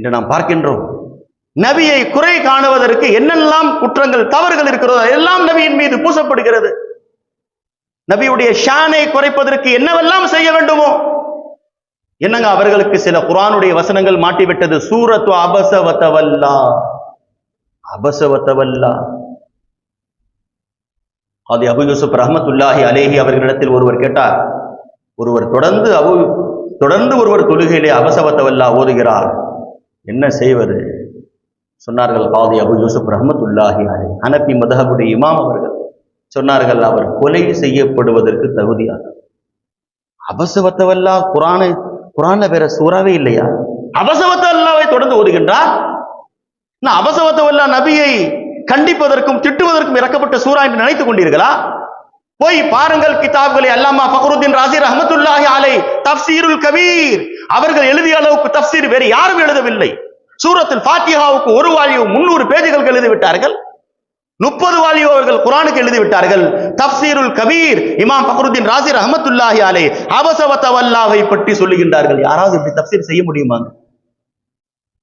என்று நாம் பார்க்கின்றோம். நபியை குறை காணுவதற்கு என்னெல்லாம் குற்றங்கள் தவறுகள் இருக்கிறதோ எல்லாம் நபியின் மீது பூசப்படுகிறது. நபியுடைய ஷானை குறைப்பதற்கு என்னவெல்லாம் செய்ய வேண்டுமோ என்னங்க அவர்களுக்கு சில குர்ஆனுடைய வசனங்கள் மாட்டிவிட்டது. சூரத்து அபசவத்தவல்லா, அபசவத்தவல்லா. அது அபு யூசுப் ரஹ்மத்துல்லாஹி அலைஹி அவர்களிடத்தில் ஒருவர் கேட்டார். ஒருவர் தொடர்ந்து ஒருவர் தொழுகையிலே அபசவத்தவல்லா ஓதுகிறார், என்ன செய்வது? சொன்னார்கள் காதி அபு யூசுப் ரஹ்மத்துல்லாஹி அலைஹி, ஹனபி மதஹபுடைய இமாம் அவர்கள் சொன்னார்கள், அவர் கொலை செய்யப்படுவதற்கு தகுதியானவர். அபசவத்தவல்லா குரான்ல வேற சூறாவே இல்லையா? அபசவத்தவல்லாவை தொடர்ந்து ஓதுகின்றார். அபசவத்தவல்லா நபியை கண்டிப்பதற்கும் திட்டுவதற்கும் இறக்கப்பட்ட சூரா என்று நினைத்துக் கொண்டீர்களா? போய் பாருங்கள் கிதாப்களை. அல்லாமா ஃபக்ருத்தீன் ராஸி ரஹ்மத்துல்லாஹி அலைஹி தஃப்சீருல் கபீர் அவர்கள் எழுதிய அளவுக்கு தஃப்சீர் வேறு யாரும் எழுதவில்லை. சூரத்துல் ஃபாத்திஹாவுக்கு ஒரு வால்யூம் 300 பேஜுகள் எழுதிவிட்டார்கள். 30 வால்யூம் அவர்கள் குர்ஆனுக்கு எழுதிவிட்டார்கள். தஃப்சீருல் கபீர் இமாம் ஃபக்ருத்தீன் ராஸி ரஹ்மத்துல்லாஹி அலைஹி அபஸவத்தவல்லாவை பற்றி சொல்லுகின்றார்கள். யாராவது இப்படி தஃப்சீர் செய்ய முடியுமா?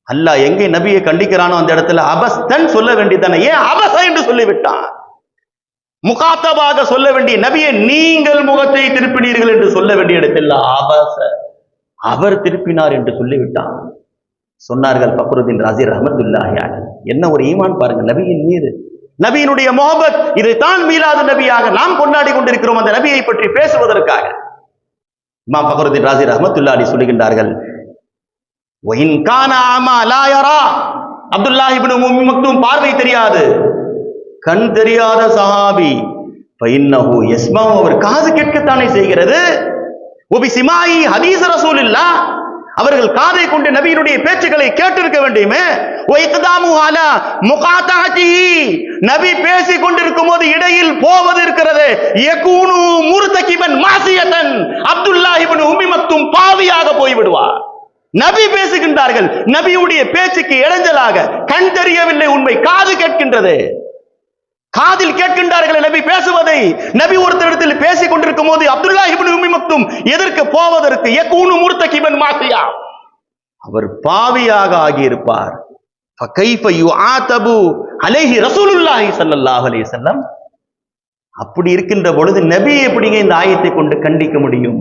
அல்லாஹ் எங்கே நபியை கண்டிக்கிறானோ அந்த இடத்துல அபஸ்தன் சொல்ல வேண்டியதானே, ஏன் அபஸ என்று சொல்லிவிட்டான்? முகாத்தபாக சொல்ல வேண்டிய நபியை நீங்கள் முகத்தை திருப்பினீர்கள் என்று சொல்ல வேண்டிய இடத்தில் அபஸ அவர் திருப்பினார் என்று சொல்லிவிட்டான். சொன்னார்கள் ஃபக்ருத்தீன் ராஸி ரஹ்மத்துல்லாஹி அலைஹி. என்ன ஒரு ஈமான் பாருங்க நபியின் மீது, நபியினுடைய முஹப்பத். இதைத்தான் மீலாது நபியாக நாம் கொண்டாடி கொண்டிருக்கிறோம், அந்த நபியை பற்றி பேசுவதற்காக. இமாம் ஃபக்ருத்தீன் ராஸி ரஹ்மத்துல்லாஹி அலைஹி சொல்லுகின்றார்கள், வஇன் கான அமா லா யரா, அப்துல்லாஹ் இப்னு உம்மி மக்தூம் பார்வை தெரியாது, கண் தெரியாத சஹாபி, ஃபஇன்னஹு யஸ்மஉ அவர் காது கேட்கத்தானே செய்கிறது. வபி சிமாயி ஹதீஸ் ரசூலில்லாஹ் அவர்கள் காதை கொண்டு நபியினுடைய பேச்சுக்களை கேட்டிருக்க வேண்டுமே. நபி பேசிக் கொண்டிருக்கும் போது இடையில் போவது இருக்கிறது. அப்துல்லாஹ் இப்னு உம்மி மக்தூம் பாவியாக போய்விடுவார். நபி பேசுகின்றார்கள், நபியுடைய பேச்சுக்கு இடைஞ்சலாக கண் தெரியவில்லை, உண்மை காது கேட்கின்றது. காதில் கேட்கின்றார்கள் நபி பேசுவதை. நபி ஒருத்தரிடத்தில் பேசிக் கொண்டிருக்கும் போது அப்துல்லாஹ் இப்னு உம்மி மக்தூம் எதற்கு போவதற்கு யகூனு முர்தகிபன் மாசியா, அவர் பாவியாக ஆகியிருப்பார். ஃபகைஃப யுஆதபு அலைஹி ரசூலுல்லாஹி ஸல்லல்லாஹு அலைஹி வஸல்லம். அப்படி இருக்கின்ற பொழுது நபி எப்படிங்க இந்த ஆயத்தை கொண்டு கண்டிக்க முடியும்?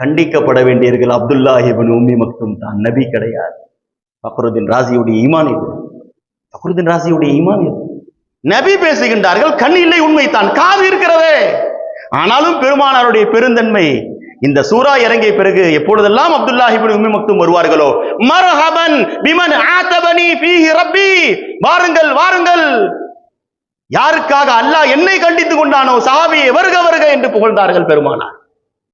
கண்டிக்கப்பட வேண்டியவர்கள் அப்துல்லாஹ் இப்னு உம்மி மக்தூம் தான், நபி கிடையாது. ஃபக்ருத்தீன் ராஸியுடைய ஈமான் இது. ஃபக்ருத்தீன் ராஸியுடைய ஈமான் இது. நபி பேசுகின்றார்கள், கண் இல்லை உண்மைத்தான், காது இருக்கிறதே. ஆனாலும் பெருமானாருடைய பெருந்தன்மை. இந்த சூரா இறங்கிய பிறகு எப்பொழுதெல்லாம் அப்துல்லாஹ் இப்னு உம்மி மக்தூம் வருவார்களோ, மர்ஹபன் பிமன் ஆதபனி ஃபீஹி ரப்பி, வாருங்கள் வாருங்கள், யாருக்காக அல்லாஹ் என்னை கண்டித்துக் கொண்டானோ சஹாபியை வருக வருக என்று புகழ்ந்தார்கள் பெருமானார்.